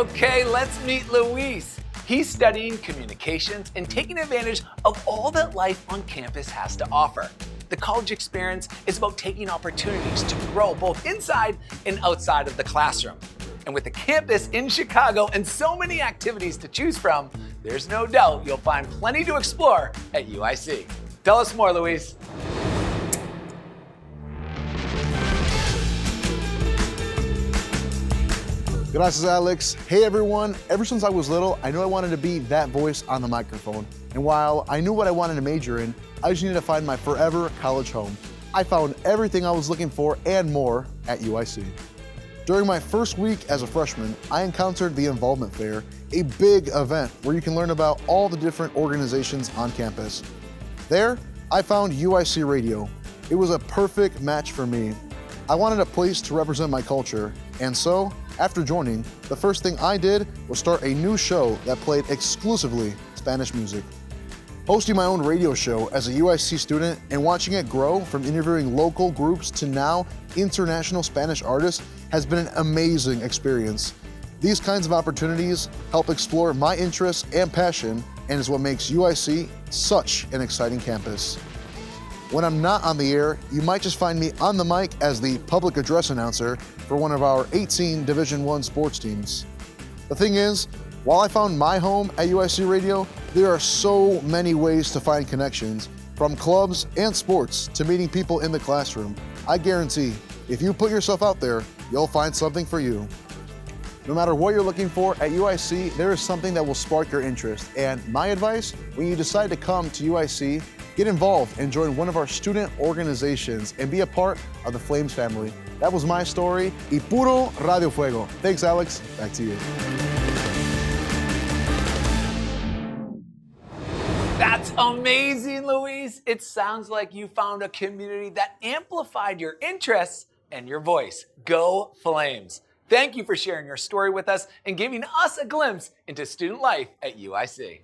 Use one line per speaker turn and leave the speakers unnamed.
Okay, let's meet Luis. He's studying communications and taking advantage of all that life on campus has to offer. The college experience is about taking opportunities to grow both inside and outside of the classroom. And with the campus in Chicago and so many activities to choose from, there's no doubt you'll find plenty to explore at UIC. Tell us more, Luis.
Gracias, Alex. Hey everyone, ever since I was little, I knew I wanted to be that voice on the microphone. And while I knew what I wanted to major in, I just needed to find my forever college home. I found everything I was looking for and more at UIC. During my first week as a freshman, I encountered the Involvement Fair, a big event where you can learn about all the different organizations on campus. There, I found UIC Radio. It was a perfect match for me. I wanted a place to represent my culture, and so, after joining, the first thing I did was start a new show that played exclusively Spanish music. Hosting my own radio show as a UIC student and watching it grow from interviewing local groups to now international Spanish artists has been an amazing experience. These kinds of opportunities help explore my interests and passion and is what makes UIC such an exciting campus. When I'm not on the air, you might just find me on the mic as the public address announcer for one of our 18 Division I sports teams. The thing is, while I found my home at UIC Radio, there are so many ways to find connections, from clubs and sports to meeting people in the classroom. I guarantee, if you put yourself out there, you'll find something for you. No matter what you're looking for at UIC, there is something that will spark your interest. And my advice, when you decide to come to UIC, get involved and join one of our student organizations and be a part of the Flames family. That was my story. Y puro Radio Fuego. Thanks, Alex. Back to you.
That's amazing, Luis. It sounds like you found a community that amplified your interests and your voice. Go Flames. Thank you for sharing your story with us and giving us a glimpse into student life at UIC.